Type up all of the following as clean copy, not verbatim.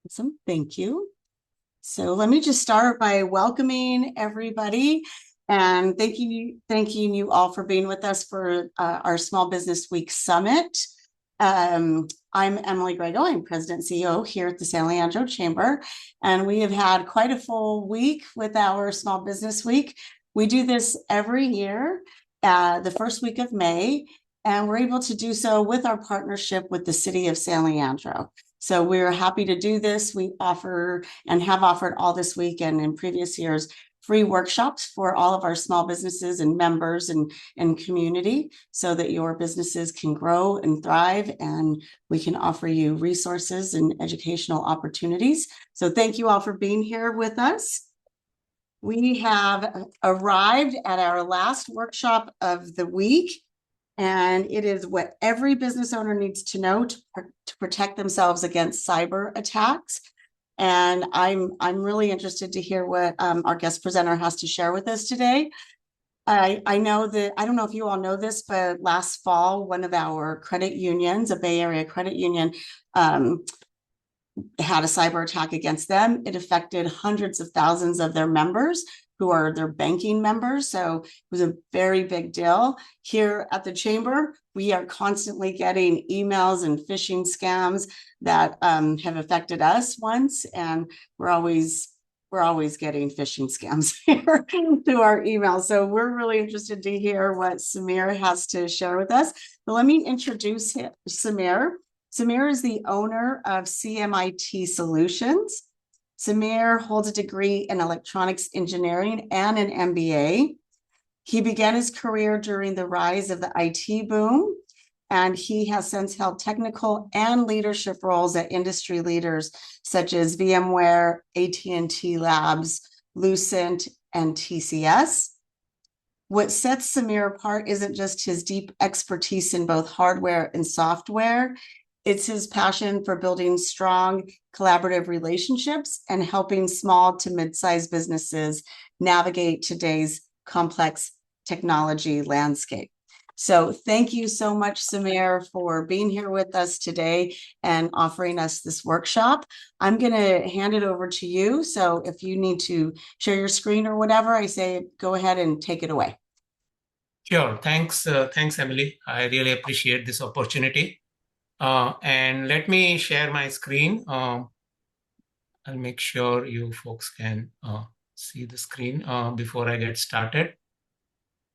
Awesome. Thank you. So let me just start by welcoming everybody and thanking you all for being with us for our Small Business Week Summit. I'm Emily Grego. I'm President and CEO here at the San Leandro Chamber, and we have had quite a full week with our Small Business Week. We do this every year, the first week of May, and we're able to do so with our partnership with the City of San Leandro. So we're happy to do this. We offer and have offered all this week and in previous years free workshops for all of our small businesses and members and community so that your businesses can grow and thrive, and we can offer you resources and educational opportunities. So thank you all for being here with us. We have arrived at our last workshop of the week, and it is what every business owner needs to know to protect themselves against cyber attacks. And I'm really interested to hear what our guest presenter has to share with us today. I know that, I don't know if you all know this, but last fall, one of our credit unions, a Bay Area credit union, had a cyber attack against them. It affected hundreds of thousands of their members who are their banking members. So it was a very big deal. Here at the Chamber, we are constantly getting emails and phishing scams that have affected us once, and we're always getting phishing scams here through our emails. So we're really interested to hear what Samir has to share with us. But let me introduce Samir. Samir is the owner of CMIT Solutions. Samir holds a degree in electronics engineering and an MBA. He began his career during the rise of the IT boom, and he has since held technical and leadership roles at industry leaders such as VMware, AT&T Labs, Lucent, and TCS. What sets Samir apart isn't just his deep expertise in both hardware and software. It's his passion for building strong collaborative relationships and helping small to mid-sized businesses navigate today's complex technology landscape. So thank you so much, Samir, for being here with us today and offering us this workshop. I'm going to hand it over to you. So if you need to share your screen or whatever, I say go ahead and take it away. Sure. Thanks, Emily. I really appreciate this opportunity. And let me share my screen. I'll make sure you folks can see the screen before I get started.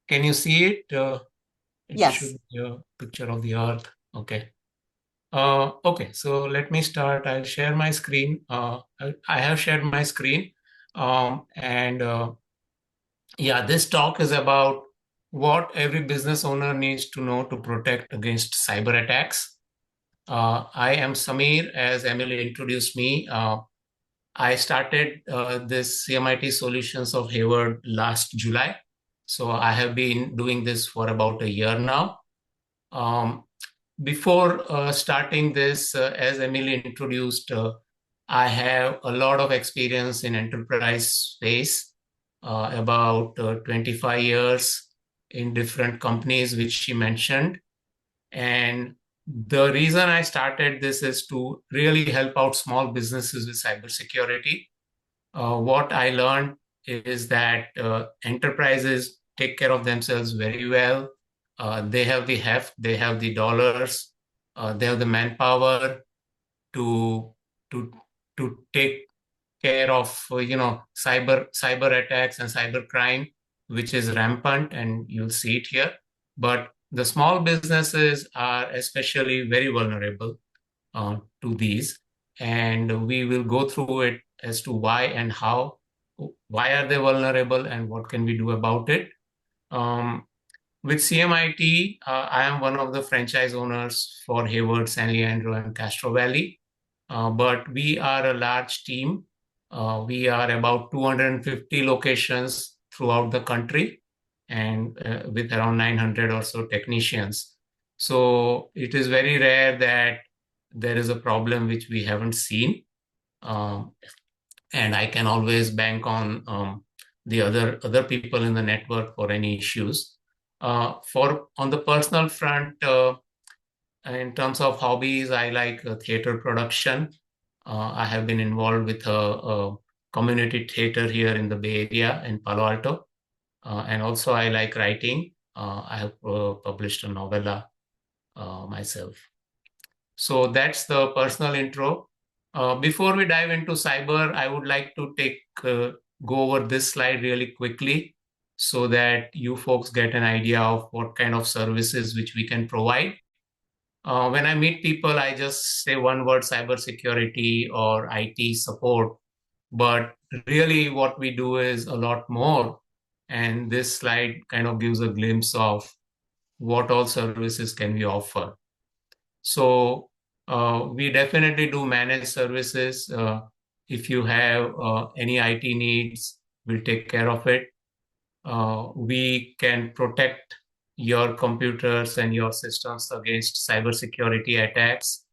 Can you see it? It Yes. should be a picture of the Earth. Okay. Okay, so let me start. I'll share my screen. I have shared my screen. Yeah, this talk is about what every business owner needs to know to protect against cyber attacks. I am Samir, as Emily introduced me. I started this CMIT Solutions of Hayward last July. So I have been doing this for about a year now. Before starting this, as Emily introduced, I have a lot of experience in enterprise space, about 25 years in different companies, which she mentioned. And the reason I started this is to really help out small businesses with cybersecurity. What I learned is that enterprises take care of themselves very well. They have the heft, they have the dollars, they have the manpower to take care of cyber attacks and cyber crime, which is rampant, and you'll see it here. But the small businesses are especially very vulnerable to these, and we will go through it as to why and how. Why are they vulnerable and what can we do about it? With CMIT, I am one of the franchise owners for Hayward, San Leandro, and Castro Valley. But we are a large team. We are about 250 locations throughout the country, and with around 900 or so technicians. So it is very rare that there is a problem which we haven't seen. And I can always bank on the other people in the network for any issues. On the personal front, in terms of hobbies, I like theater production. I have been involved with a community theater here in the Bay Area in Palo Alto. And also I like writing. I have published a novella myself. So that's the personal intro. Before we dive into cyber, I would like to go over this slide really quickly so that you folks get an idea of what kind of services which we can provide. When I meet people, I just say one word, cybersecurity or IT support. But really, what we do is a lot more. And this slide kind of gives a glimpse of what all services can we offer. So we definitely do manage services. If you have any IT needs, we'll take care of it. We can protect your computers and your systems against cybersecurity attacks,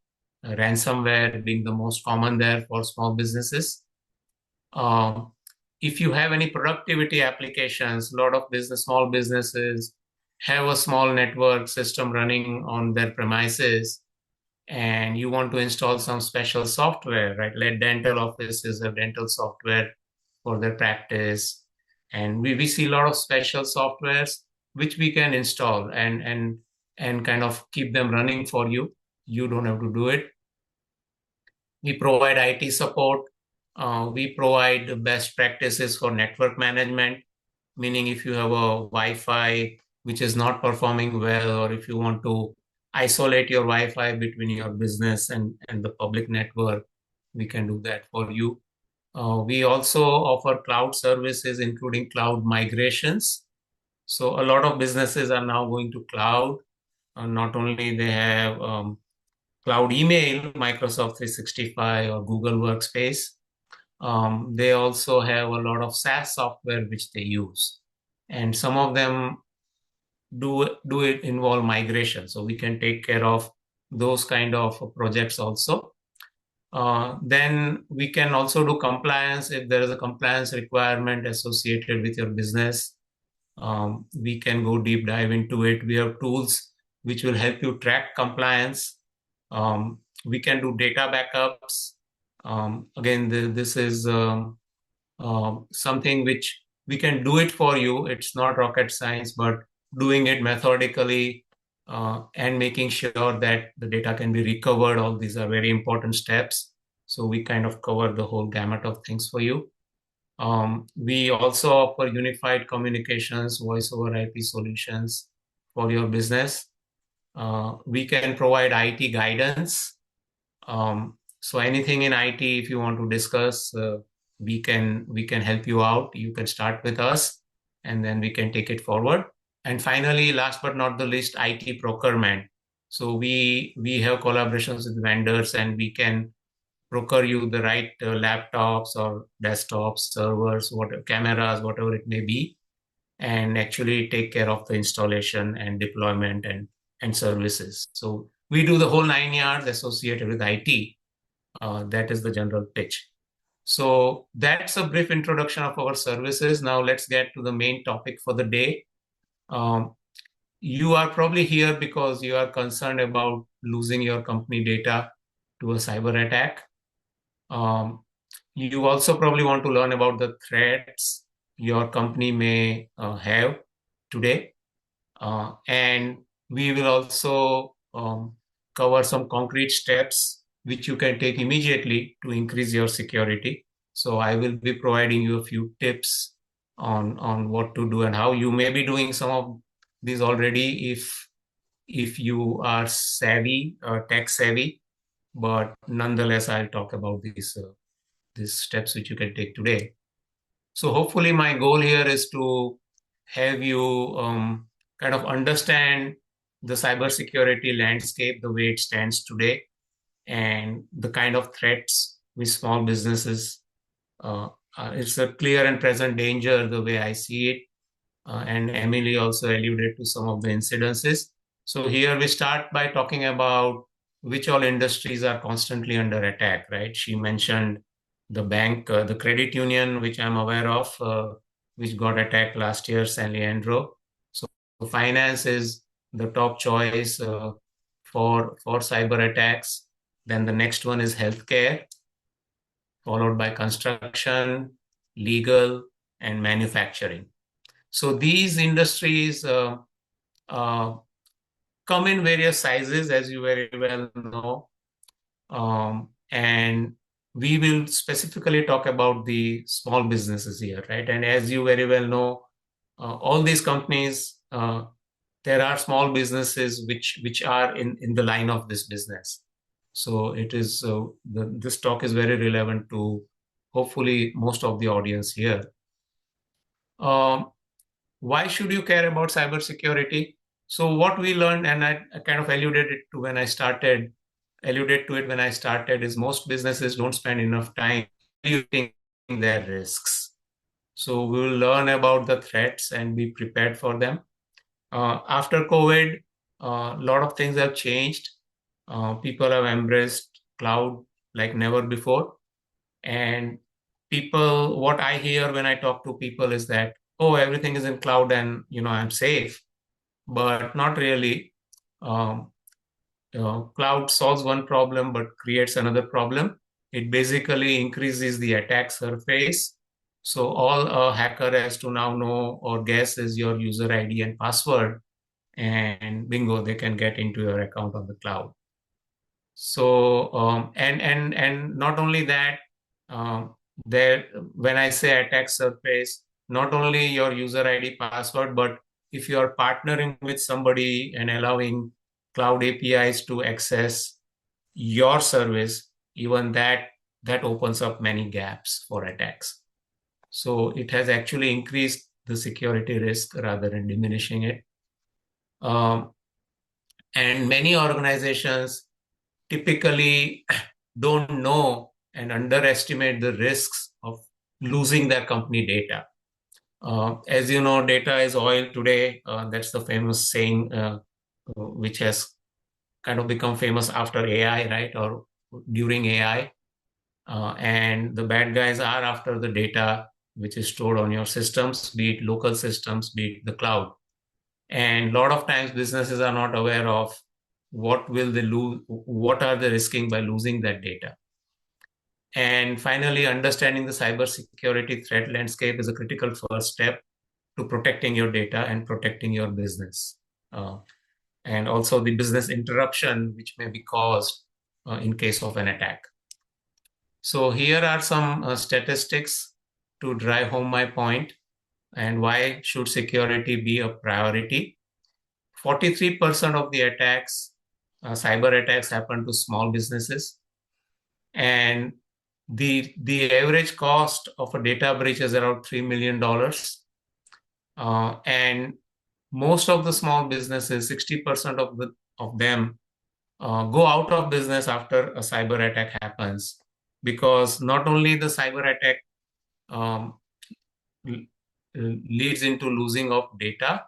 ransomware being the most common there for small businesses. If you have any productivity applications, a lot of small businesses have a small network system running on their premises, and you want to install some special software, right? Like dental offices have dental software for their practice. And we see a lot of special softwares which we can install and kind of keep them running for you. You don't have to do it. We provide IT support. We provide best practices for network management, meaning if you have a Wi-Fi which is not performing well, or if you want to isolate your Wi-Fi between your business and the public network, we can do that for you. We also offer cloud services, including cloud migrations. So a lot of businesses are now going to cloud. Not only they have cloud email, Microsoft 365 or Google Workspace, they also have a lot of SaaS software which they use. And some of them do it involve migration. So we can take care of those kind of projects also. Then we can also do compliance if there is a compliance requirement associated with your business. We can go deep dive into it. We have tools which will help you track compliance. We can do data backups. Again, this is something which we can do it for you. It's not rocket science, but doing it methodically and making sure that the data can be recovered. All these are very important steps. So we kind of cover the whole gamut of things for you. We also offer unified communications, voice over IP solutions for your business. We can provide IT guidance. So anything in IT, if you want to discuss, we can help you out. You can start with us, and then we can take it forward. And finally, last but not the least, IT procurement. So we have collaborations with vendors, and we can procure you the right laptops or desktops, servers, cameras, whatever it may be, and actually take care of the installation and deployment and services. So we do the whole 9 yards associated with IT. That is the general pitch. So that's a brief introduction of our services. Now let's get to the main topic for the day. You are probably here because you are concerned about losing your company data to a cyber attack. You also probably want to learn about the threats your company may have today. And we will also cover some concrete steps which you can take immediately to increase your security. So I will be providing you a few tips on what to do and how. You may be doing some of these already if you are savvy, tech savvy, but nonetheless, I'll talk about these steps which you can take today. So hopefully my goal here is to have you kind of understand the cybersecurity landscape, the way it stands today, and the kind of threats with small businesses. It's a clear and present danger, the way I see it. And Emily also alluded to some of the incidences. So here we start by talking about which all industries are constantly under attack, right? She mentioned the bank, the credit union, which I'm aware of, which got attacked last year, San Leandro. So finance is the top choice for cyber attacks. Then the next one is healthcare. followed by construction, legal, and manufacturing. So these industries uh, come in various sizes, as you very well know. And we will specifically talk about the small businesses here, right? And as you very well know, all these companies, there are small businesses which are in the line of this business. So it is this talk is very relevant to hopefully most of the audience here. Um, why should you care about cybersecurity? So what we learned, and I kind of alluded to it when I started, is most businesses don't spend enough time evaluating their risks. So we will learn about the threats and be prepared for them. After COVID, a lot of things have changed. People have embraced cloud like never before. And what I hear when I talk to people is that, oh, everything is in cloud and, I'm safe, but not really. Um, Cloud solves one problem but creates another problem. It basically increases the attack surface. So all a hacker has to now know or guess is your user ID and password, and bingo, they can get into your account on the cloud. So and not only that, um, there when I say attack surface, not only your user ID password, but if you are partnering with somebody and allowing cloud APIs to access your service, even that opens up many gaps for attacks. So it has actually increased the security risk rather than diminishing it. Um, and many organizations typically don't know and underestimate the risks of losing their company data. As you know, data is oil today. That's the famous saying, which has kind of become famous after AI, right? Or during AI. And the bad guys are after the data which is stored on your systems, be it local systems, be it the cloud. And a lot of times businesses are not aware of what will they lose, what are they risking by losing that data. And finally, understanding the cybersecurity threat landscape is a critical first step to protecting your data and protecting your business. And also the business interruption which may be caused in case of an attack. So here are some statistics to drive home my point and why should security be a priority. 43% of the attacks, cyber attacks, happen to small businesses, and the average cost of a data breach is around $3 million. And most of the small businesses, 60% of them, go out of business after a cyber attack happens, because not only the cyber attack um, leads into losing of data,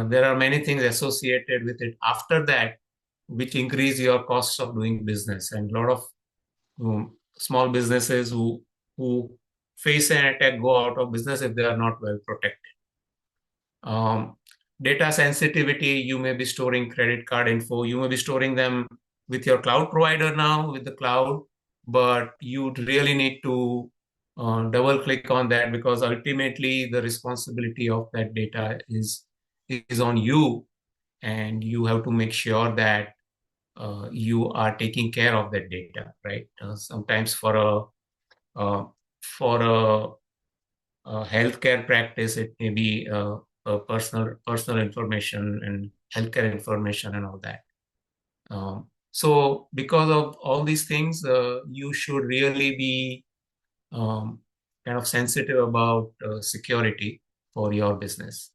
there are many things associated with it after that, which increase your costs of doing business. And a lot of small businesses who face an attack go out of business if they are not well protected. Data sensitivity, you may be storing credit card info, you may be storing them with your cloud provider now with the cloud, but you really need to double click on that, because ultimately the responsibility of that data is on you, and you have to make sure that you are taking care of that data, right? Sometimes for a healthcare practice, it may be personal information and healthcare information and all that. So because of all these things, you should really be kind of sensitive about security for your business.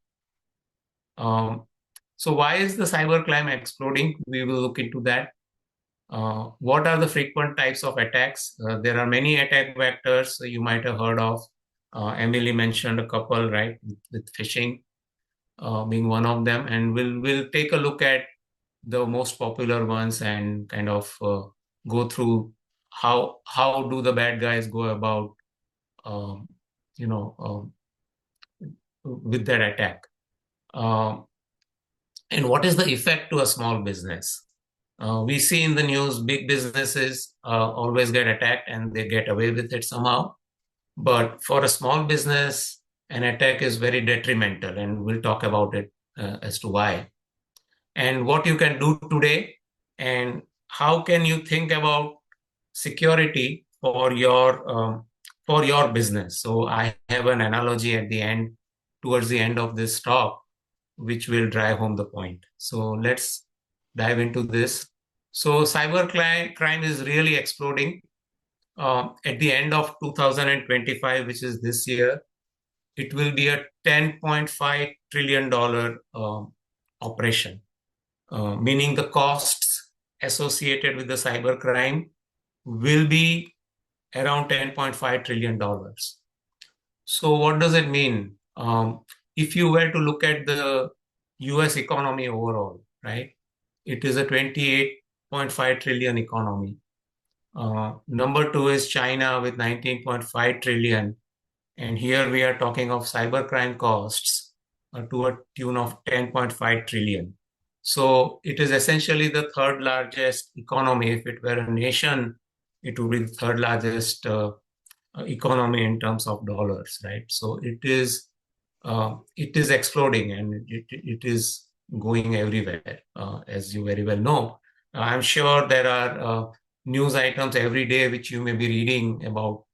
So why is the cybercrime exploding? We will look into that. What are the frequent types of attacks? There are many attack vectors you might have heard of. Emily mentioned a couple, right? With phishing being one of them, and we'll take a look at the most popular ones and kind of go through how do the bad guys go about, um, you know, with that attack. Um, and what is the effect to a small business? We see in the news big businesses always get attacked and they get away with it somehow. But for a small business, an attack is very detrimental, and we'll talk about it as to why. And what you can do today, and how can you think about security for your business. So I have an analogy at the end, towards the end of this talk, which will drive home the point. So let's dive into this. So crime is really exploding. At the end of 2025, which is this year, it will be a $10.5 trillion operation, meaning the costs associated with the cybercrime will be around $10.5 trillion. So what does it mean? If you were to look at the US economy overall, right, it is a 28.5 trillion economy. Number two is China with 19.5 trillion. And here we are talking of cybercrime costs to a tune of 10.5 trillion. So it is essentially the third largest economy. If it were a nation, it would be the third largest economy in terms of dollars, right? So it is exploding, and it is going everywhere, as you very well know. I'm sure there are news items every day which you may be reading about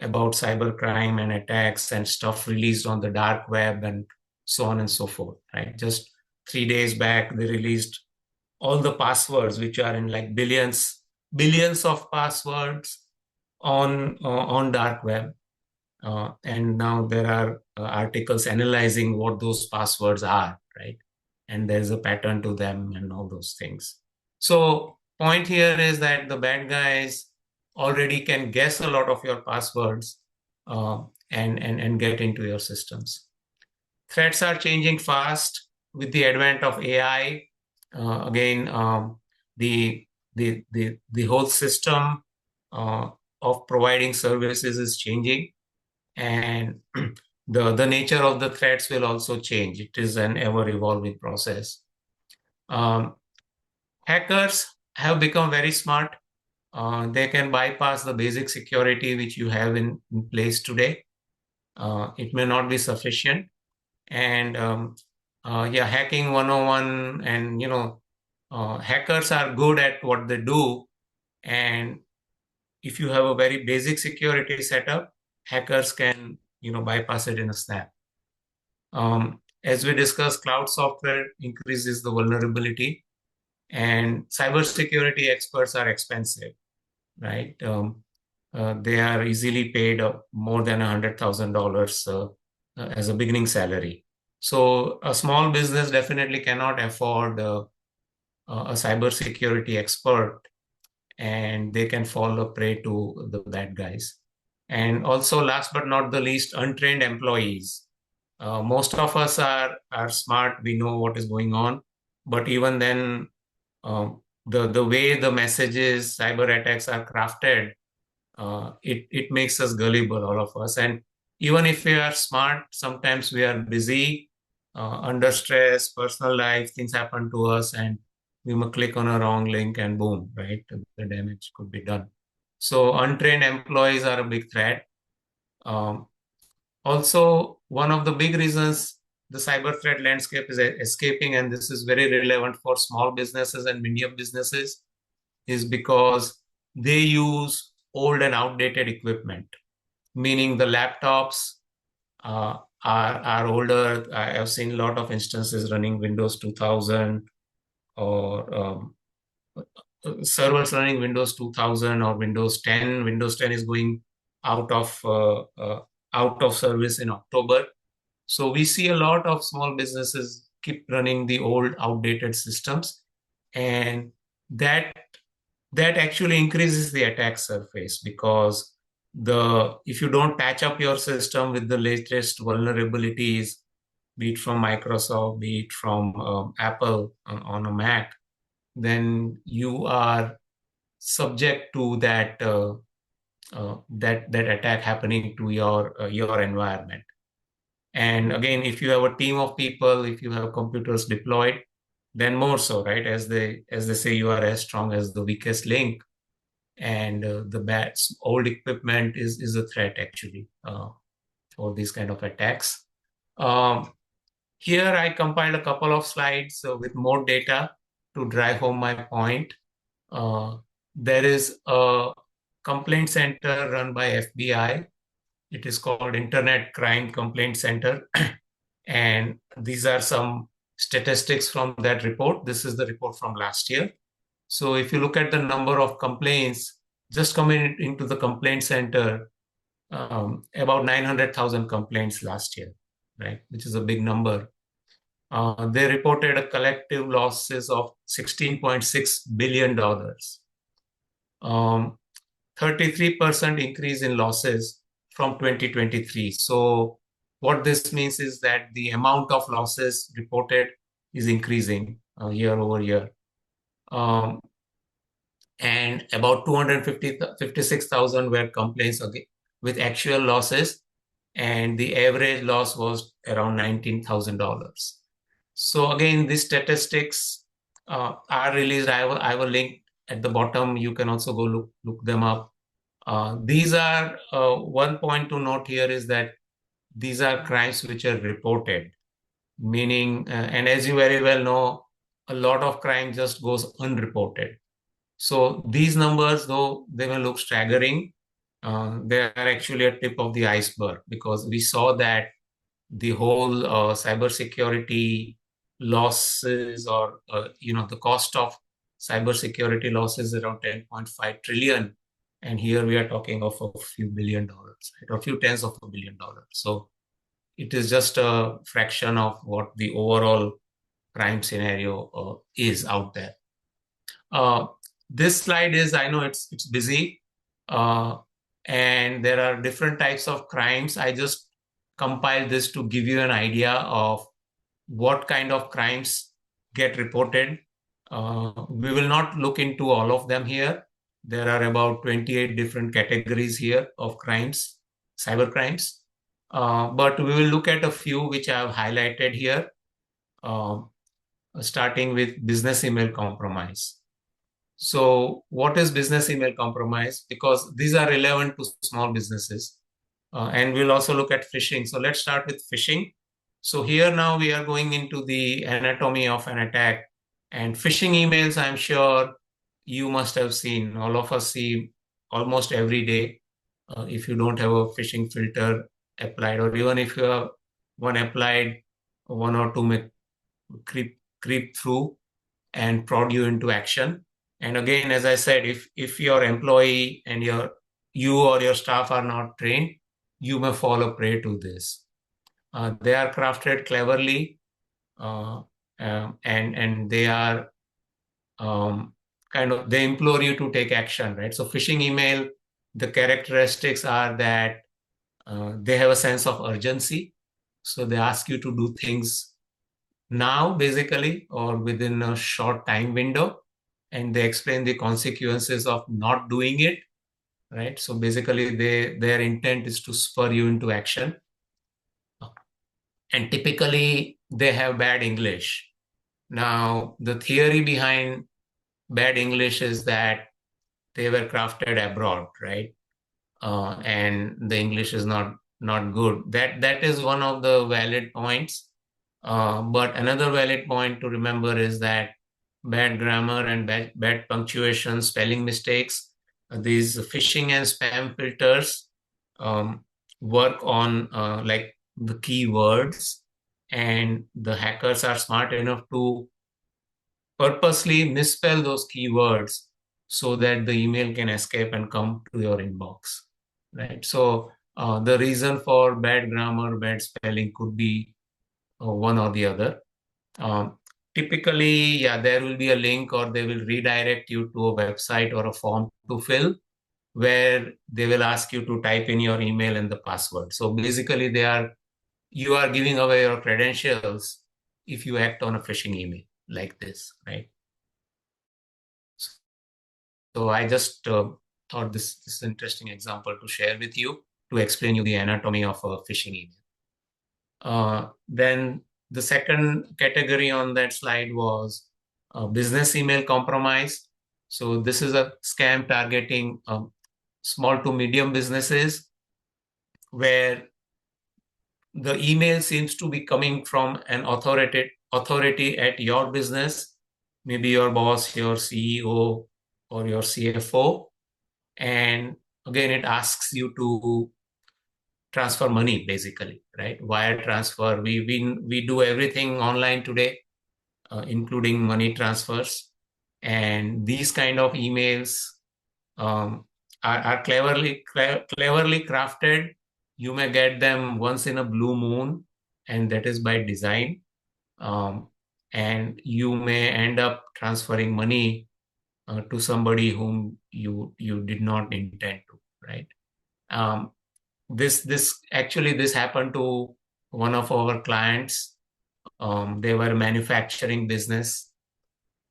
cybercrime and attacks and stuff released on the dark web and so on and so forth, right? Just 3 days back, they released all the passwords, which are in like billions of passwords on dark web. And now there are articles analyzing what those passwords are, right? And there's a pattern to them and all those things. So point here is that the bad guys already can guess a lot of your passwords and get into your systems. Threats are changing fast with the advent of AI. Again, the whole system of providing services is changing, and the nature of the threats will also change. It is an ever-evolving process. Hackers have become very smart. They can bypass the basic security which you have in place today. It may not be sufficient. And hacking 101, and hackers are good at what they do. And if you have a very basic security setup, hackers can bypass it in a snap. As we discussed, cloud software increases the vulnerability, and cybersecurity experts are expensive, right? They are easily paid more than $100,000 as a beginning salary. So a small business definitely cannot afford a cybersecurity expert, and they can fall a prey to the bad guys. And also, last but not the least, untrained employees. Most of us are smart. We know what is going on, but even then, the way the messages, cyber attacks are crafted, it makes us gullible, all of us. And even if we are smart, sometimes we are busy, under stress, personal life, things happen to us, and we may click on a wrong link and boom, right? The damage could be done. So untrained employees are a big threat. Also, one of the big reasons the cyber threat landscape is escaping, and this is very relevant for small businesses and medium businesses, is because they use old and outdated equipment, meaning the laptops are older. I have seen a lot of instances running Windows 2000, or servers running Windows 2000 or Windows 10. Windows 10 is going out of service in October. So we see a lot of small businesses keep running the old, outdated systems, and that actually increases the attack surface, because if you don't patch up your system with the latest vulnerabilities, be it from Microsoft, be it from Apple on a Mac, then you are subject to that attack happening to your environment. And again, if you have a team of people, if you have computers deployed, then more so, right? As they say, you are as strong as the weakest link, and the bad old equipment is a threat actually for these kind of attacks. Here I compiled a couple of slides with more data to drive home my point. There is a complaint center run by FBI. It is called Internet Crime Complaint Center. And these are some statistics from that report. This is the report from last year. So if you look at the number of complaints just coming into the complaint center, about 900,000 complaints last year, right? Which is a big number. They reported a collective losses of $16.6 billion. 33% increase in losses from 2023. So what this means is that the amount of losses reported is increasing year over year. And about 256,000 were complaints with actual losses, and the average loss was around $19,000. So again, these statistics are released. I will link at the bottom. You can also go look them up. These are one point to note here is that these are crimes which are reported, meaning, and as you very well know, a lot of crime just goes unreported. So these numbers, though they may look staggering, they are actually a tip of the iceberg, because we saw that the whole cybersecurity losses, or the cost of cybersecurity losses around 10.5 trillion, and here we are talking of a few $billion, right? Or a few tens of $1 billion. So it is just a fraction of what the overall crime scenario is out there. This slide is, I know it's busy, and there are different types of crimes. I just compiled this to give you an idea of what kind of crimes get reported. We will not look into all of them here. There are about 28 different categories here of crimes, cyber crimes. But we will look at a few which I have highlighted here, starting with business email compromise. So what is business email compromise? Because these are relevant to small businesses. And we'll also look at phishing. So let's start with phishing. So here now we are going into the anatomy of an attack. And phishing emails, I'm sure you must have seen. All of us see almost every day. If you don't have a phishing filter applied, or even if you have one applied, one or two may creep through and prod you into action. And again, as I said, if your employee and you or your staff are not trained, you may fall a prey to this. They are crafted cleverly, and they are they implore you to take action, right? So phishing email, the characteristics are that they have a sense of urgency. So they ask you to do things now, basically, or within a short time window, and they explain the consequences of not doing it, right? So basically, their intent is to spur you into action. And typically, they have bad English. Now, the theory behind bad English is that they were crafted abroad, right? And the English is not good. That is one of the valid points. But another valid point to remember is that bad grammar and bad punctuation, spelling mistakes, these phishing and spam filters work on like the keywords, and the hackers are smart enough to purposely misspell those keywords so that the email can escape and come to your inbox, right? So the reason for bad grammar, bad spelling could be one or the other. Typically, yeah, there will be a link, or they will redirect you to a website or a form to fill, where they will ask you to type in your email and the password. So basically, you are giving away your credentials if you act on a phishing email like this, right? So I just thought this is an interesting example to share with you to explain you the anatomy of a phishing email. Then the second category on that slide was business email compromise. So this is a scam targeting small to medium businesses where the email seems to be coming from an authority at your business, maybe your boss, your CEO, or your CFO. And again, it asks you to transfer money, basically, right? Wire transfer. We do everything online today, including money transfers. And these kind of emails um, are cleverly crafted. You may get them once in a blue moon, and that is by design. Um, and you may end up transferring money to somebody whom you did not intend to, right? Um, this happened to one of our clients. They were a manufacturing business,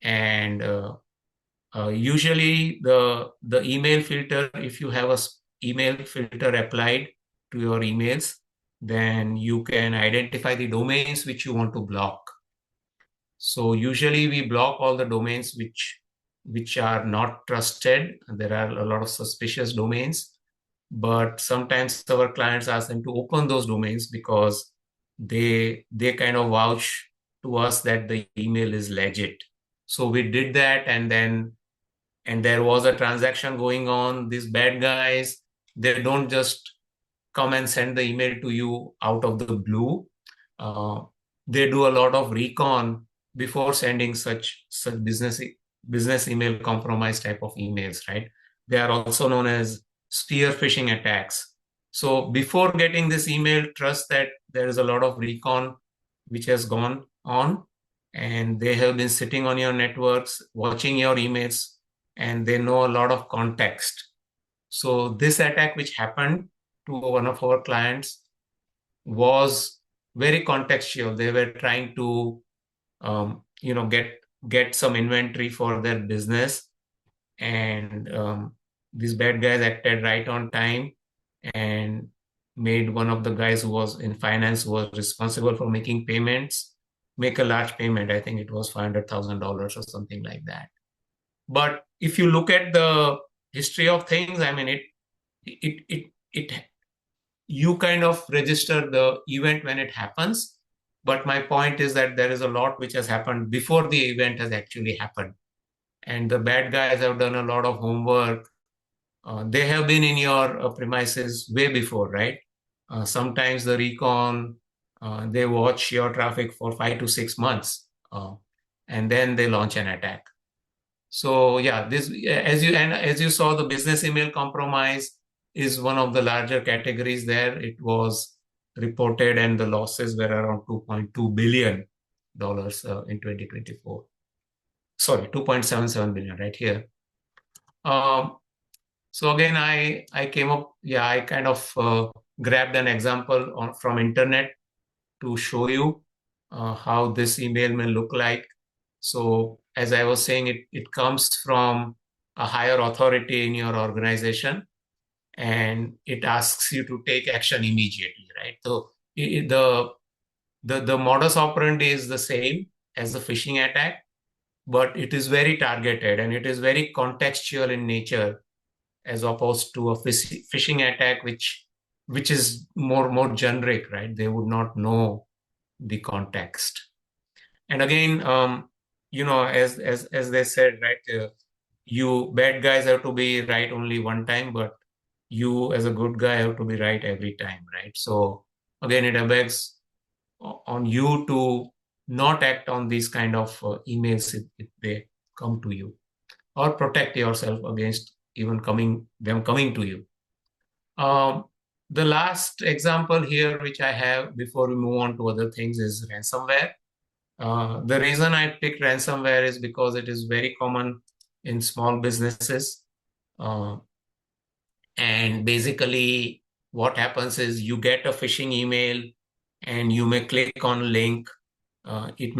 and usually the email filter, if you have a email filter applied to your emails, then you can identify the domains which you want to block. So usually we block all the domains which are not trusted. There are a lot of suspicious domains, but sometimes our clients ask them to open those domains because they kind of vouch to us that the email is legit. So we did that, and there was a transaction going on. These bad guys, they don't just come and send the email to you out of the blue. Uh, they do a lot of recon before sending such business email compromise type of emails, right? They are also known as spear phishing attacks. So before getting this email, trust that there is a lot of recon which has gone on, and they have been sitting on your networks, watching your emails, and they know a lot of context. So this attack which happened to one of our clients was very contextual. They were trying to, get some inventory for their business, and these bad guys acted right on time and made one of the guys who was in finance, who was responsible for making payments, make a large payment. I think it was $500,000 or something like that. But if you look at the history of things, I mean, it you kind of register the event when it happens. But my point is that there is a lot which has happened before the event has actually happened. And the bad guys have done a lot of homework. They have been in your premises way before, right? Sometimes the recon, they watch your traffic for 5 to 6 months, and then they launch an attack. So yeah, this as you saw, the business email compromise is one of the larger categories there. It was reported, and the losses were around $2.2 billion in 2024. Sorry, 2.77 billion right here. So again, I came up, yeah, I kind of grabbed an example from internet to show you how this email may look like. So as I was saying, it comes from a higher authority in your organization, and it asks you to take action immediately, right? So the modus operandi is the same as the phishing attack, but it is very targeted and it is very contextual in nature, as opposed to a phishing attack, which is more generic, right? They would not know the context. And again, as they said, right, you bad guys have to be right only one time, but you as a good guy have to be right every time, right? So again, it begs on you to not act on these kind of emails if they come to you, or protect yourself against even them coming to you. The last example here, which I have before we move on to other things, is ransomware. The reason I picked ransomware is because it is very common in small businesses. And basically, what happens is you get a phishing email and you may click on a link. It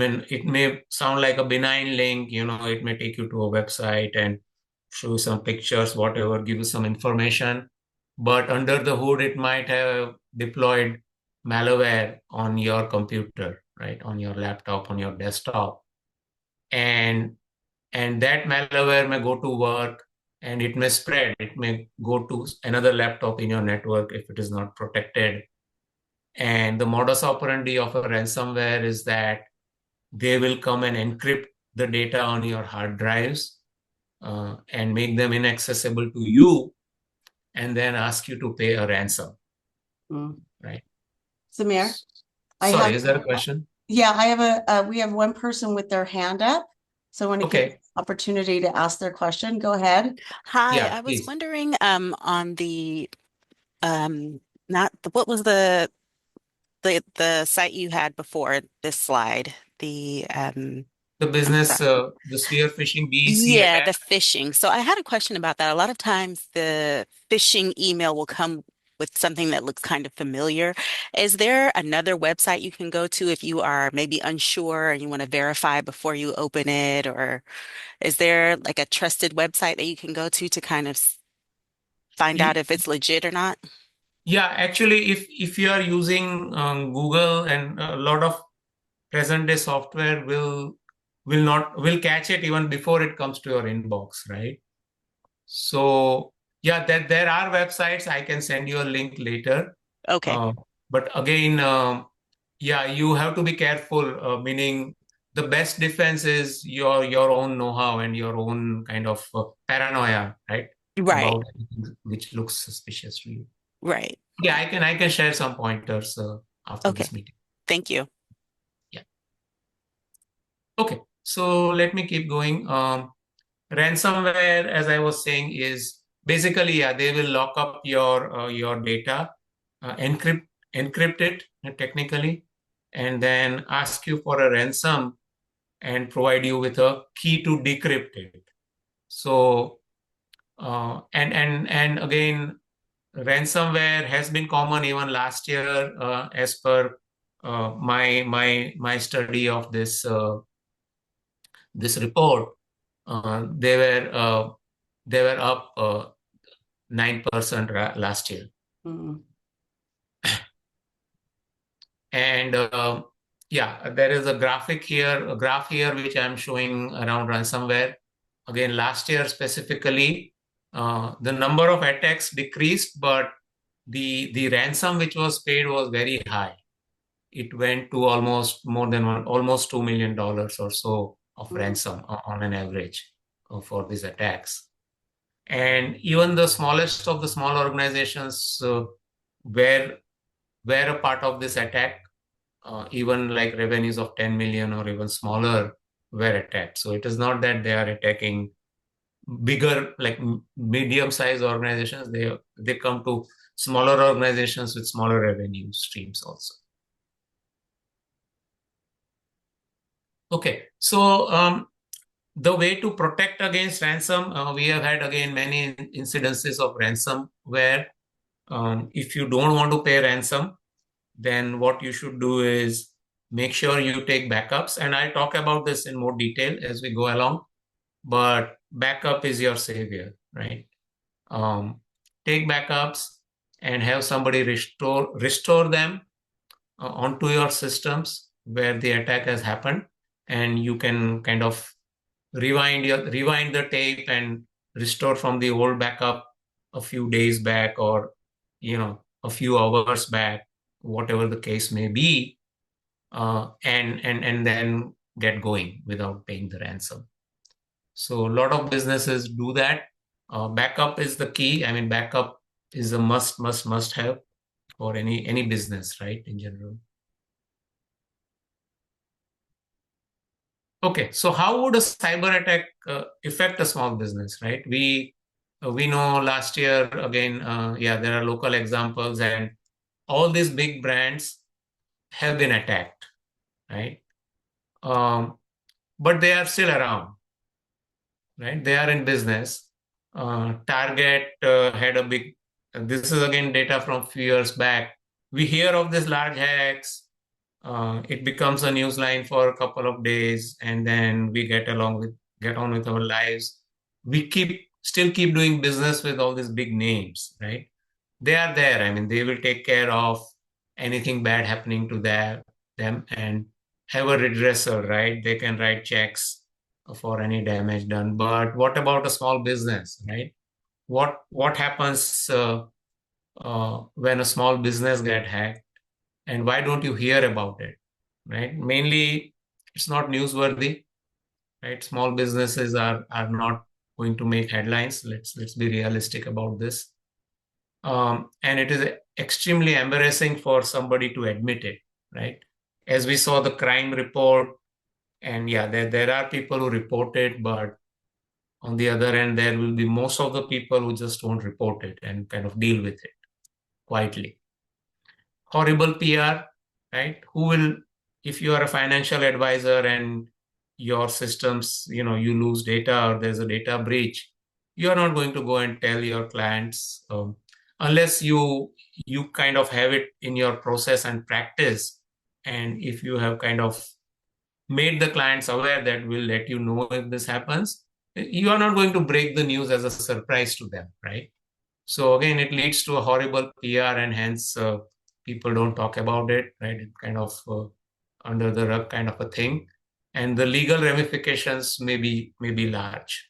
may sound like a benign link, it may take you to a website and show some pictures, whatever, give you some information. But under the hood, it might have deployed malware on your computer, right? On your laptop, on your desktop. and that malware may go to work and it may spread. It may go to another laptop in your network if it is not protected. And the modus operandi of a ransomware is that they will come and encrypt the data on your hard drives and make them inaccessible to you, and then ask you to pay a ransom, Mm. right? Samir, I Sorry, have, is there a question? yeah, I have we have one person with their hand up. So I want to give Okay. opportunity to ask their question. Go ahead. Hi, Yeah, I was please. wondering on the not the, what was the site you had before this slide? The I'm business, sorry. the spear phishing BEC Yeah, attack. the phishing. So I had a question about that. A lot of times the phishing email will come with something that looks kind of familiar. Is there another website you can go to if you are maybe unsure and you want to verify before you open it, or is there like a trusted website that you can go to kind of find out if it's legit or not? Yeah, actually, if you are using Google, and a lot of present day software will catch it even before it comes to your inbox, right? So yeah, there are websites. I can send you a link later. Okay. Uh, but again, yeah, you have to be careful. Meaning, the best defense is your own know-how and your own kind of paranoia, right? Right. About anything which looks suspicious to you. Right. Yeah, I can share some pointers after Okay. this meeting. Thank you. Yeah. Okay. So let me keep going. Ransomware, as I was saying, is basically, yeah, they will lock up your data, encrypt it technically, and then ask you for a ransom and provide you with a key to decrypt it. So and again, ransomware has been common even last year, as per my study of this report. They were up 9% last year. Mm. And yeah, there is a graph here, which I'm showing around ransomware. Again, last year specifically, the number of attacks decreased, but the ransom which was paid was very high. It went to almost $2 million or so of Mm. ransom on an average for these attacks. And even the smallest of the small organizations were a part of this attack. Even like revenues of 10 million or even smaller were attacked. So it is not that they are attacking bigger, like medium-sized organizations. They come to smaller organizations with smaller revenue streams also. Okay, so the way to protect against ransom, we have had again many incidences of ransom where if you don't want to pay ransom, then what you should do is make sure you take backups. And I'll talk about this in more detail as we go along. But backup is your savior, right? Take backups and have somebody restore them onto your systems where the attack has happened, and you can kind of rewind the tape and restore from the old backup a few days back, or a few hours back, whatever the case may be, and then get going without paying the ransom. So a lot of businesses do that. Backup is the key. I mean, backup is a must have for any business, right, in general. Okay, so how would a cyber attack affect a small business, right? We know last year again, yeah, there are local examples, and all these big brands have been attacked, right? But they are still around, right? They are in business. Target had a big. This is again data from a few years back. We hear of these large hacks. It becomes a news line for a couple of days, and then we get on with our lives. We still keep doing business with all these big names, right? They are there. I mean, they will take care of anything bad happening to them and have a redressal, right? They can write checks for any damage done. But what about a small business, right? What happens when a small business get hacked, and why don't you hear about it, right? Mainly, it's not newsworthy, right? Small businesses are not going to make headlines. Let's be realistic about this. And it is extremely embarrassing for somebody to admit it, right? As we saw the crime report, and yeah, there are people who report it, but on the other end, there will be most of the people who just won't report it and kind of deal with it quietly. Horrible PR, right? Who will, if you are a financial advisor and your systems, you lose data or there's a data breach, you are not going to go and tell your clients unless you kind of have it in your process and practice. And if you have kind of made the clients aware that will let you know if this happens, you are not going to break the news as a surprise to them, right? So again, it leads to a horrible PR, and hence people don't talk about it, right? It's kind of under the rug kind of a thing, and the legal ramifications may be large.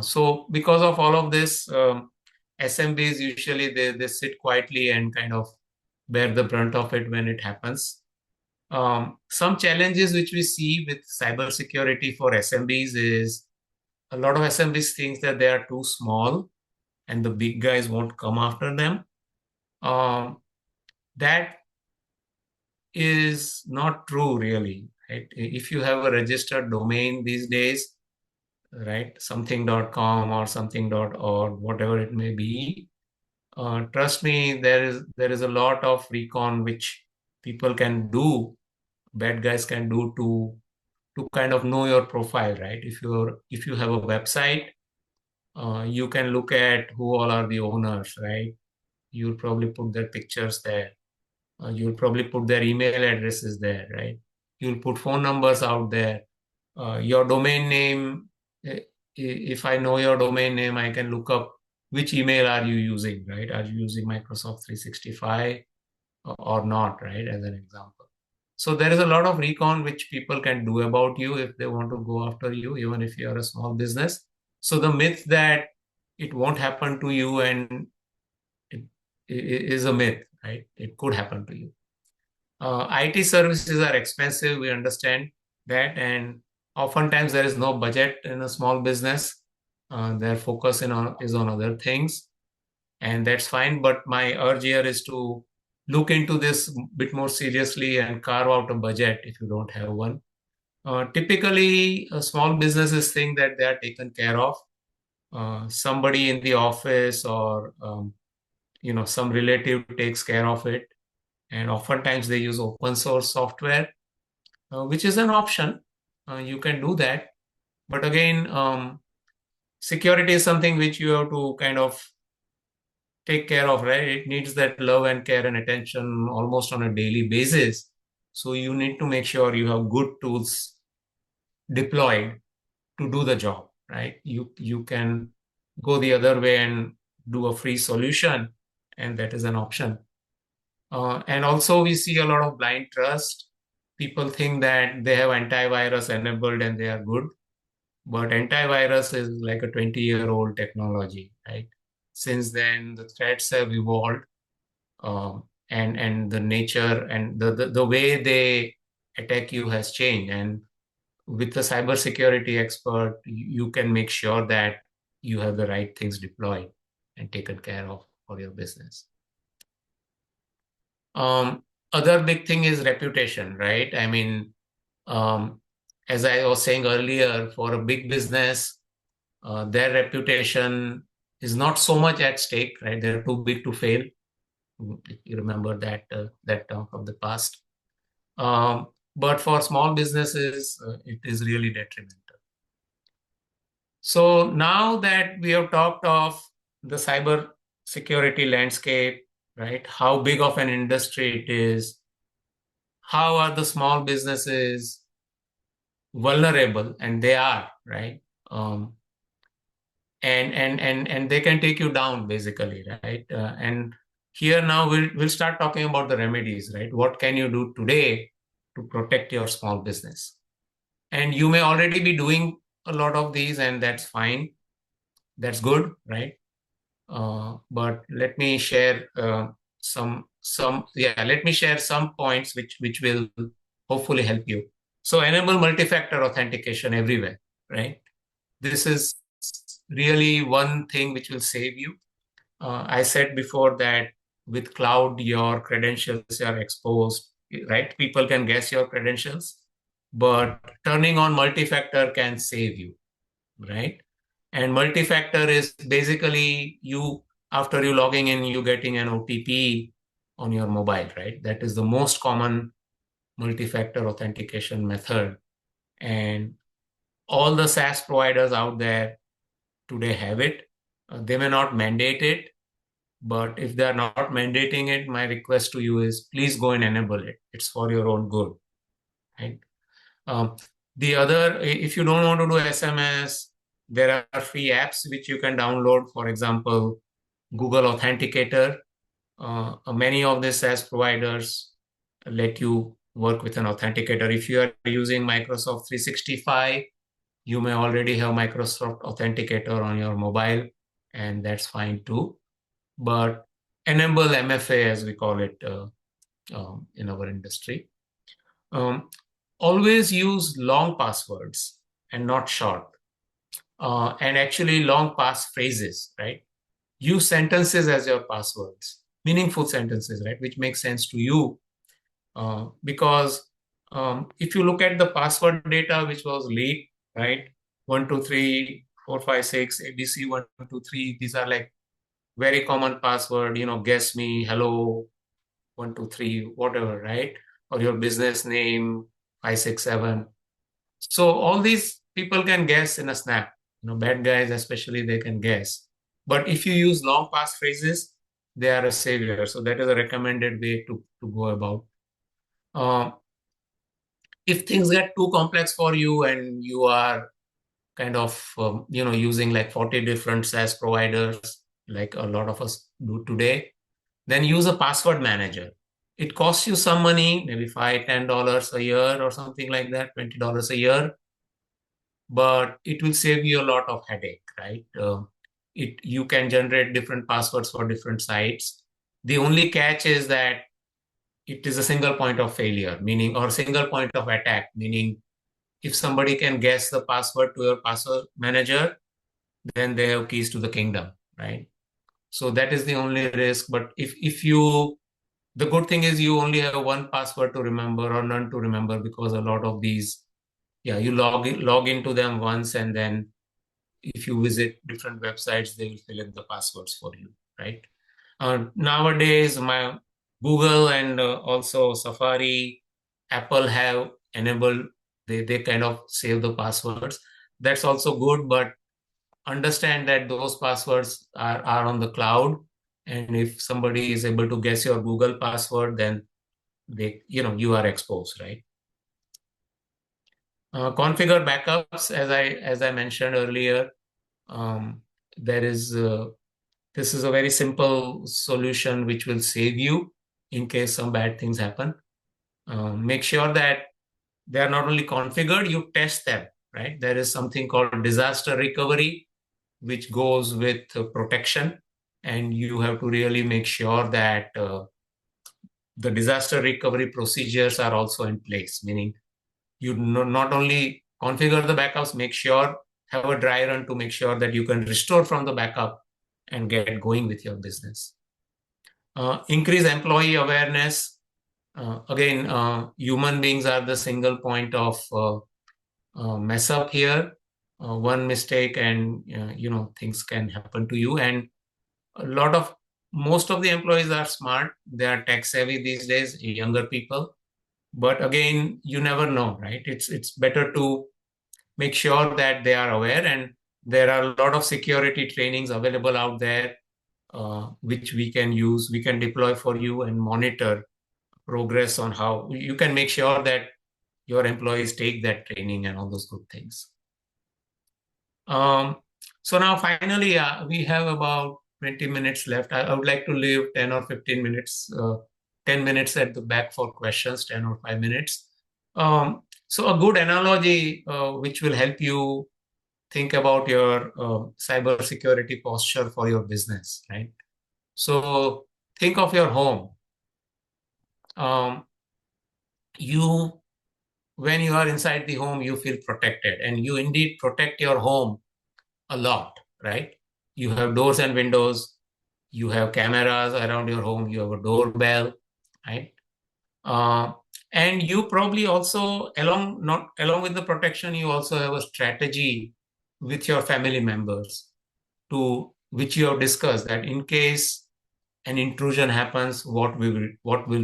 So because of all of this, SMBs usually they sit quietly and kind of bear the brunt of it when it happens. Some challenges which we see with cybersecurity for SMBs is a lot of SMBs think that they are too small and the big guys won't come after them. That is not true, really, right? If you have a registered domain these days, right, something.com or something.org, whatever it may be, trust me, there is a lot of recon which people can do, bad guys can do to kind of know your profile, right? If you have a website, you can look at who all are the owners, right? You'll probably put their pictures there. You'll probably put their email addresses there, right? You'll put phone numbers out there. Your domain name, if I know your domain name, I can look up which email are you using, right? Are you using Microsoft 365 or not, right? As an example. So there is a lot of recon which people can do about you if they want to go after you, even if you are a small business. So the myth that it won't happen to you and it is a myth, right? It could happen to you. IT services are expensive, we understand that, and oftentimes there is no budget in a small business. Their focus is on other things, and that's fine. But my urge here is to look into this a bit more seriously and carve out a budget if you don't have one. Typically, small businesses think that they are taken care of. Somebody in the office or some relative takes care of it, and oftentimes they use open source software, which is an option. You can do that, but again, security is something which you have to kind of take care of, right? It needs that love and care and attention almost on a daily basis. So you need to make sure you have good tools deployed to do the job, right? You can go the other way and do a free solution, and that is an option. And also we see a lot of blind trust. People think that they have antivirus enabled and they are good, but antivirus is like a 20-year-old technology, right? Since then, the threats have evolved, and the nature and the way they attack you has changed. And with a cybersecurity expert, you can make sure that you have the right things deployed and taken care of for your business. Other big thing is reputation, right? I mean, as I was saying earlier, for a big business, their reputation is not so much at stake, right? They're too big to fail. If you remember that term from the past. But for small businesses, it is really detrimental. So now that we have talked of the cyber security landscape, right? How big of an industry it is, how are the small businesses vulnerable, and they are, right? And they can take you down basically, right? And here now we'll start talking about the remedies, right? What can you do today to protect your small business? And you may already be doing a lot of these, and that's fine. That's good, right? But let me share let me share some points which will hopefully help you. So enable multi-factor authentication everywhere, right? This is really one thing which will save you. I said before that with cloud, your credentials are exposed, right? People can guess your credentials, but turning on multi-factor can save you, right? And multi-factor is basically you, after you logging in, you getting an OTP on your mobile, right? That is the most common multi-factor authentication method. And all the SaaS providers out there today have it. They may not mandate it, but if they're not mandating it, my request to you is please go and enable it. It's for your own good, right? Um, the other, if you don't want to do SMS, there are free apps which you can download. For example, Google Authenticator. Many of the SaaS providers let you work with an authenticator. If you are using Microsoft 365, you may already have Microsoft Authenticator on your mobile, and that's fine too. But enable MFA, as we call it in our industry. Always use long passwords and not short. And actually long passphrases, right? Use sentences as your passwords, meaningful sentences, right? Which make sense to you. Because if you look at the password data which was leaked, right? 1, 2, 3, 4, 5, 6, ABC 1, 2, 3. These are like very common password, guess me, hello, 1, 2, 3, whatever, right? Or your business name, 5, 6, 7. So all these people can guess in a snap. Bad guys especially, they can guess. But if you use long passphrases, they are a savior. So that is a recommended way to go about. If things get too complex for you and you are kind of using like 40 different SaaS providers, like a lot of us do today, then use a password manager. It costs you some money, maybe $5, $10 a year or something like that, $20 a year, but it will save you a lot of headache, right? You can generate different passwords for different sites. The only catch is that it is a single point of failure, meaning, or single point of attack, meaning if somebody can guess the password to your password manager, then they have keys to the kingdom, right? So that is the only risk. But the good thing is you only have one password to remember or none to remember, because a lot of these, you log into them once, and then if you visit different websites, they will fill in the passwords for you, right? Nowadays, my Google and also Safari, Apple have enabled, they kind of save the passwords. That's also good, but understand that those passwords are on the cloud. And if somebody is able to guess your Google password, then you are exposed, right? Configure backups, as I mentioned earlier. There is this is a very simple solution which will save you in case some bad things happen. Make sure that they are not only configured, you test them, right? There is something called disaster recovery, which goes with protection, and you have to really make sure that the disaster recovery procedures are also in place, meaning you not only configure the backups, have a dry run to make sure that you can restore from the backup and get going with your business. Increase employee awareness. Again, human beings are the single point of mess up here. One mistake and things can happen to you. And most of the employees are smart. They are tech savvy these days, younger people. But again, you never know, right? It's better to make sure that they are aware, and there are a lot of security trainings available out there, which we can use, we can deploy for you and monitor progress on how you can make sure that your employees take that training and all those good things. So now finally, we have about 20 minutes left. I would like to leave 10 or 15 minutes, 10 minutes at the back for questions, 10 or 5 minutes. So a good analogy which will help you think about your cyber security posture for your business, right? So think of your home. Um, you, when you are inside the home, you feel protected, and you indeed protect your home a lot, right? You have doors and windows, you have cameras around your home, you have a doorbell, right? Uh, and you probably also, not along with the protection, you also have a strategy with your family members to which you have discussed that in case an intrusion happens, what will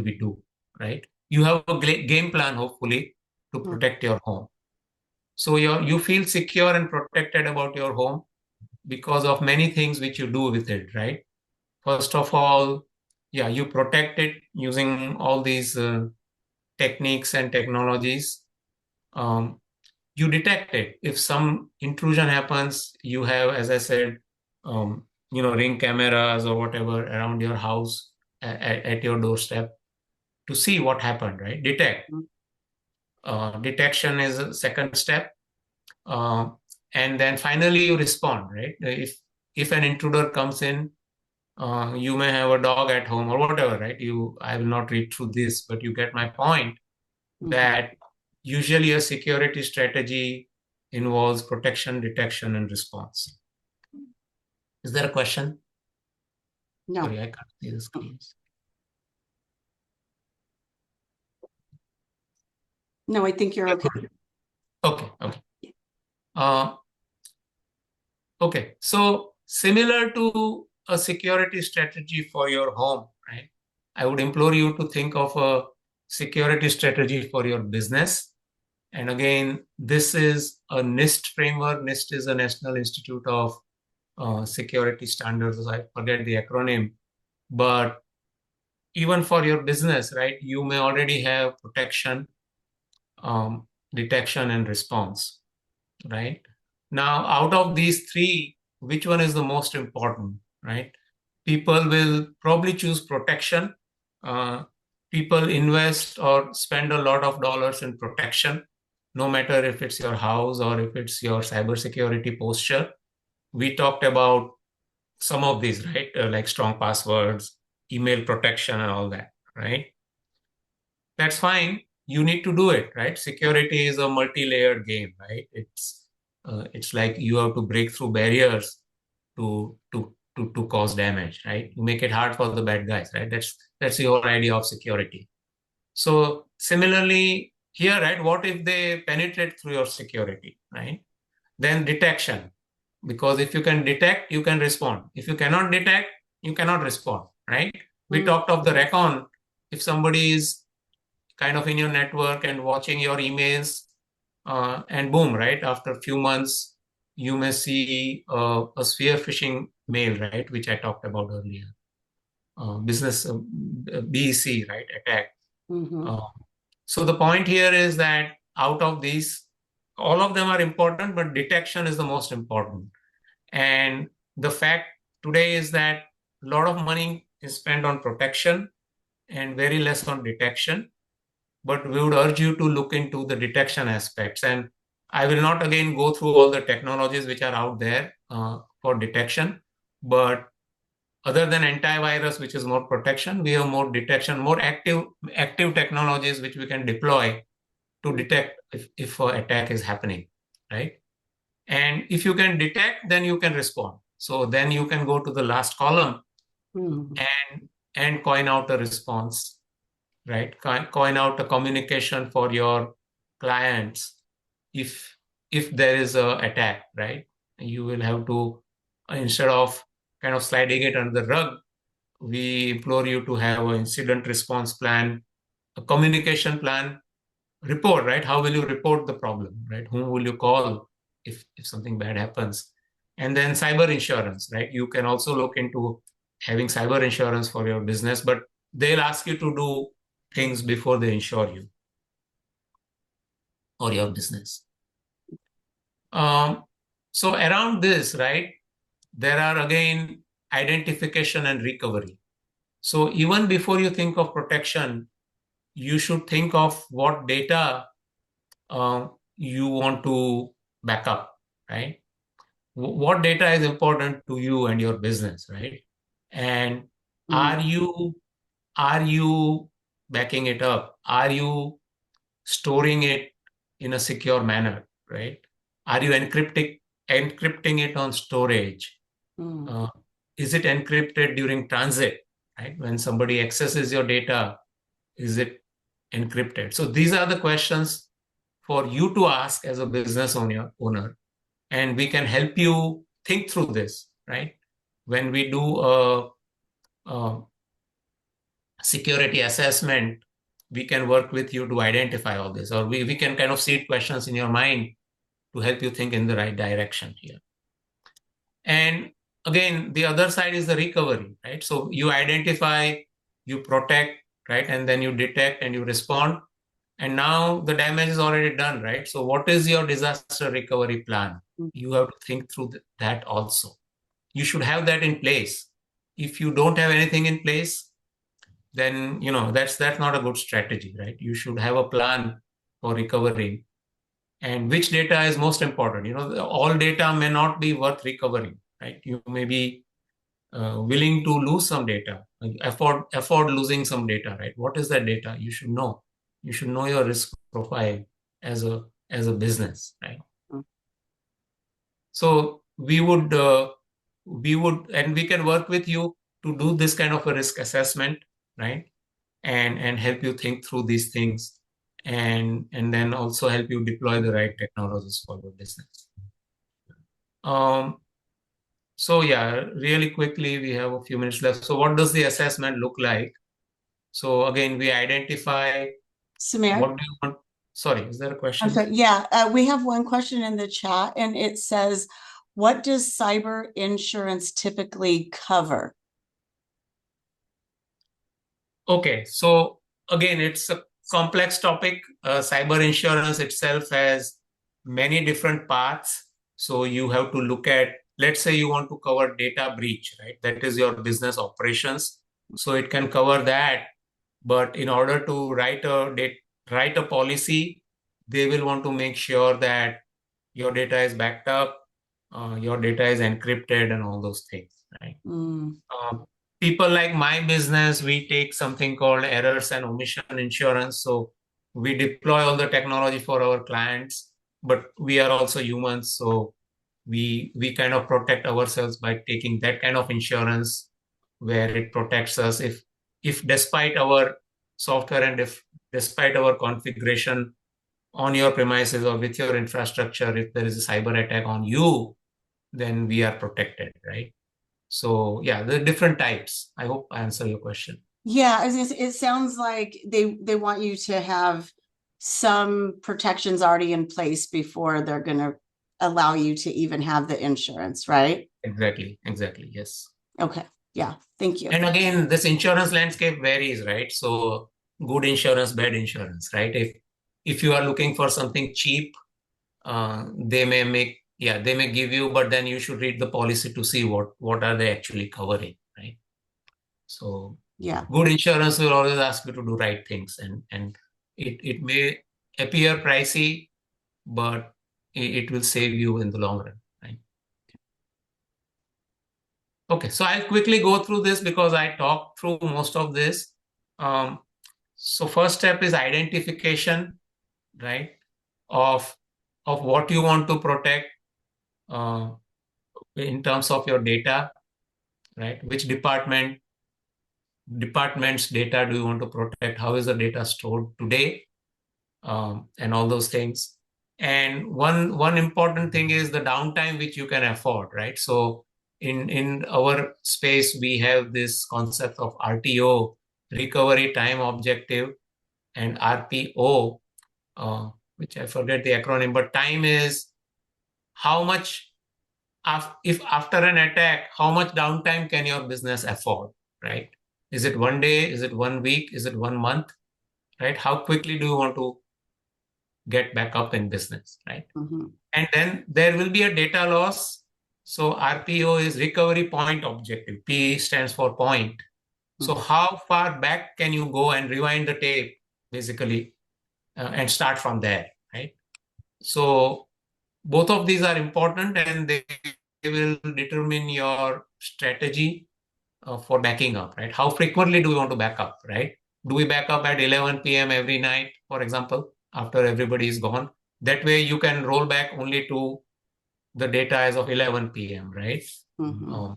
we do, right? You have a game plan, hopefully, to protect your home. So you feel secure and protected about your home because of many things which you do with it, right? First of all, yeah, you protect it using all these techniques and technologies. Um, you detect it. If some intrusion happens, you have, as I said, ring cameras or whatever around your house at your doorstep to see what happened, right? Detect. Detection is a second step. Uh, and then finally you respond, right? If an intruder comes in, you may have a dog at home or whatever, right? I will not read through this, but you get my point that usually a security strategy involves protection, detection, and response. Is there a question? No. Sorry, I can't see the screens. No, I think you're okay. Okay. Okay, so similar to a security strategy for your home, right? I would implore you to think of a security strategy for your business. And again, this is a NIST framework. NIST is a National Institute of Security Standards. I forget the acronym, but even for your business, right? You may already have protection, detection, and response, right? Now, out of these three, which one is the most important, right? People will probably choose protection. People invest or spend a lot of dollars in protection, no matter if it's your house or if it's your cybersecurity posture. We talked about some of these, right? Like strong passwords, email protection, and all that, right? That's fine. You need to do it, right? Security is a multi-layered game, right? It's like you have to break through barriers to cause damage, right? You make it hard for the bad guys, right? That's the whole idea of security. So similarly here, right? What if they penetrate through your security, right? Then detection, because if you can detect, you can respond. If you cannot detect, you cannot respond, right? We talked of the recon. If somebody is kind of in your network and watching your emails, and boom, right? After a few months, you may see a spear phishing mail, right? Which I talked about earlier. Business BEC, right? Attack. So the point here is that out of these, all of them are important, but detection is the most important. And the fact today is that a lot of money is spent on protection and very less on detection. But we would urge you to look into the detection aspects. And I will not again go through all the technologies which are out there for detection. But other than antivirus, which is more protection, we have more detection, more active technologies which we can deploy to detect if an attack is happening, right? And if you can detect, then you can respond. So then you can go to the last column and coin out a response, right? Coin out a communication for your clients if there is a attack, right? You will have to, instead of kind of sliding it under the rug, we implore you to have an incident response plan, a communication plan, report, right? How will you report the problem, right? Whom will you call if something bad happens? And then cyber insurance, right? You can also look into having cyber insurance for your business, but they'll ask you to do things before they insure you or your business. So around this, right, there are again identification and recovery. So even before you think of protection, you should think of what data you want to back up, right? What data is important to you and your business, right? And Mm, are you backing it up? Are you storing it in a secure manner, right? Are you encrypting it on storage? mm, Uh, is it encrypted during transit, right? When somebody accesses your data, is it encrypted? So these are the questions for you to ask as a business owner, and we can help you think through this, right? When we do a security assessment, we can work with you to identify all this, or we can kind of seed questions in your mind to help you think in the right direction here. And again, the other side is the recovery, right? So you identify, you protect, right? And then you detect and you respond. And now the damage is already done, right? So what is your disaster recovery plan? mm. You have to think through that also. You should have that in place. If you don't have anything in place, then that's not a good strategy, right? You should have a plan for recovering. And which data is most important? All data may not be worth recovering, right? You may be willing to lose some data, afford losing some data, right? What is that data? You should know. You should know your risk profile as a business, right? Mm. So and we can work with you to do this kind of a risk assessment, right? And help you think through these things, and then also help you deploy the right technologies for your business. So yeah, really quickly, we have a few minutes left. So what does the assessment look like? So again, we identify Samir, what do you want. Sorry, is there a I'm question? sorry. Yeah, we have one question in the chat, and it says, "What does cyber insurance typically cover?" Okay, so again, it's a complex topic. Cyber insurance itself has many different paths. So you have to look at, let's say you want to cover data breach, right? That is your business operations. So it can cover that. But in order to write a policy, they will want to make sure that your data is backed up, your data is encrypted, and all those things, right? Mm, People like my business, we take something called errors and omission insurance. So we deploy all the technology for our clients, but we are also humans. So we kind of protect ourselves by taking that kind of insurance where it protects us if despite our software and if despite our configuration on your premises or with your infrastructure, if there is a cyber attack on you, then we are protected, right? So yeah, there are different types. I hope I answer your question. yeah, it sounds like they want you to have some protections already in place before they're going to allow you to even have the insurance, right? Exactly, yes. Okay, yeah, thank you. And again, this insurance landscape varies, right? So good insurance, bad insurance, right? If you are looking for something cheap, they may give you, but then you should read the policy to see what are they actually covering, right? So Yeah. good insurance will always ask you to do right things, and it may appear pricey, but it will save you in the long run, right? Okay, so I'll quickly go through this because I talked through most of this. So first step is identification, right, of what you want to protect uh, in terms of your data, right? Which department's data do you want to protect? How is the data stored today? And all those things. And one important thing is the downtime which you can afford, right? So in our space, we have this concept of RTO, recovery time objective, and RPO, which I forget the acronym, but time is how much, if after an attack, how much downtime can your business afford, right? Is it 1 day? Is it 1 week? Is it 1 month? Right? How quickly do you want to get back up in business, right? Mhm. And then there will be a data loss. So RPO is recovery point objective. P stands for point. So how far back can you go and rewind the tape, basically, and start from there, right? So both of these are important, and they will determine your strategy for backing up, right? How frequently do we want to back up, right? Do we back up at 11 p.m. every night, for example, after everybody is gone? That way you can roll back only to the data as of 11 p.m., right? Mhm.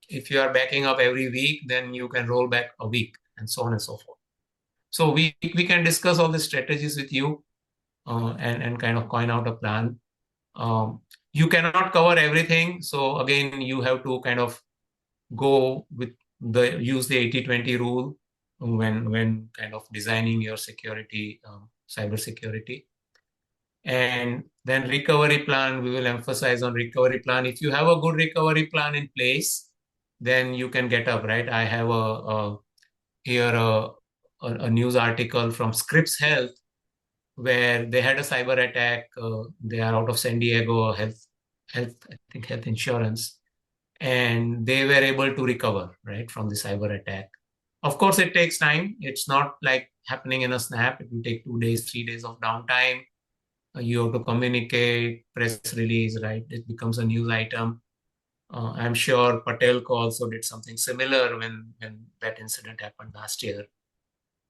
If you are backing up every week, then you can roll back a week, and so on and so forth. So we can discuss all the strategies with you and kind of coin out a plan. You cannot cover everything. So again, you have to kind of go with use the 80-20 rule when kind of designing your security, cyber security. And then recovery plan, we will emphasize on recovery plan. If you have a good recovery plan in place, then you can get up, right? I have here a news article from Scripps Health where they had a cyber attack. They are out of San Diego, I think health insurance, and they were able to recover, right, from the cyber attack. Of course, it takes time. It's not like happening in a snap. It will take 2 days, 3 days of downtime. You have to communicate, press release, right? It becomes a news item. I'm sure Patelco also did something similar when that incident happened last year.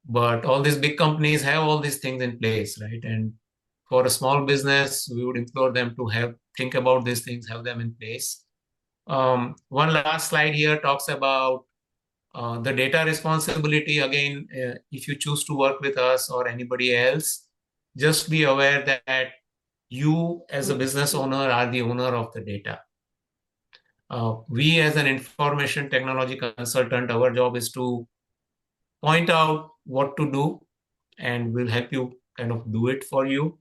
But all these big companies have all these things in place, right? And for a small business, we would implore them to think about these things, have them in place. One last slide here talks about the data responsibility. Again, if you choose to work with us or anybody else, just be aware that you as a business owner are the owner of the data. We as an information technology consultant, our job is to point out what to do, and we'll help you kind of do it for you,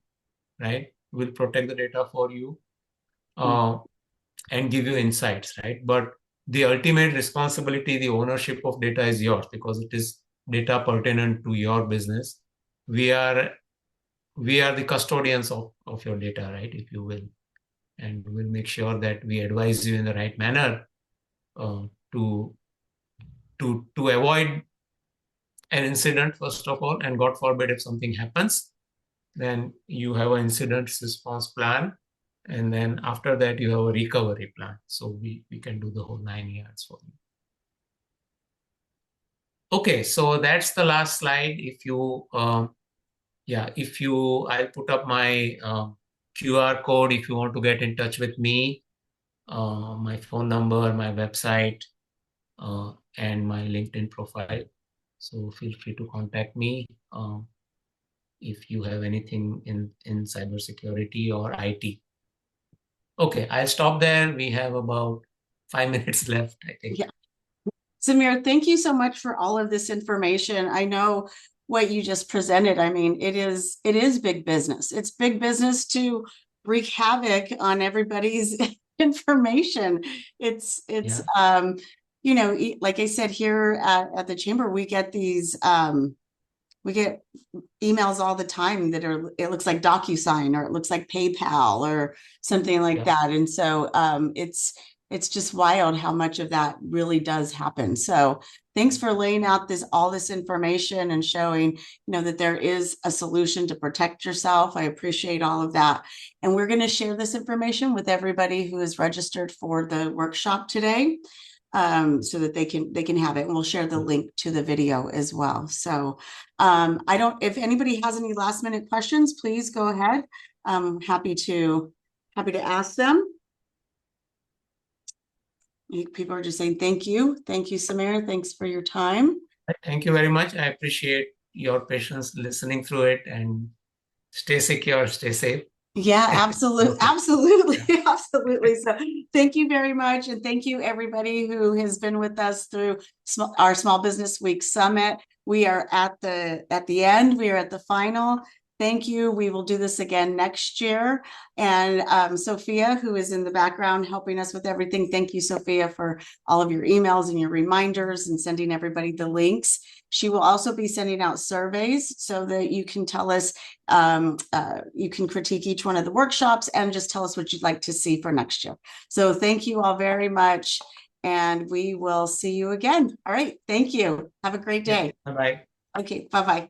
right? We'll protect the data for you and give you insights, right? But the ultimate responsibility, the ownership of data is yours because it is data pertinent to your business. We are the custodians of your data, right, if you will. And we'll make sure that we advise you in the right manner to avoid an incident, first of all, and God forbid if something happens, then you have an incident response plan, and then after that you have a recovery plan. So we can do the whole 9 yards for you. Okay, so that's the last slide. If you I'll put up my QR code if you want to get in touch with me, my phone number, my website, and my LinkedIn profile. So feel free to contact me if you have anything in cybersecurity or IT. Okay, I'll stop there. We have about 5 minutes left, I think. Yeah. Samir, thank you so much for all of this information. I know what you just presented. I mean, it is big business. It's big business to wreak havoc on everybody's information. It's you know, like I said here at the chamber, we get these we get emails all the time that are, it looks like DocuSign or it looks like PayPal or something like that. And so it's just wild how much of that really does happen. So thanks for laying out all this information and showing, you know, that there is a solution to protect yourself. I appreciate all of that. And we're going to share this information with everybody who is registered for the workshop today. So that they can have it, and we'll share the link to the video as well. So if anybody has any last minute questions, please go ahead. I'm happy to ask them. People are just saying thank you, Samir. Thanks for your time. Thank you very much. I appreciate your patience listening through it, and stay secure, stay safe. Yeah, absolutely. Absolutely. Yeah. Absolutely. So thank you very much. And thank you everybody who has been with us through our Small Business Week Summit. We are at the end. We are at the final. Thank you. We will do this again next year. And Sophia, who is in the background helping us with everything. Thank you, Sophia, for all of your emails and your reminders and sending everybody the links. She will also be sending out surveys so that you can tell us, you can critique each one of the workshops and just tell us what you'd like to see for next year. So thank you all very much. And we will see you again. All right. Thank you. Have a great day. Bye-bye. Okay. Bye-bye.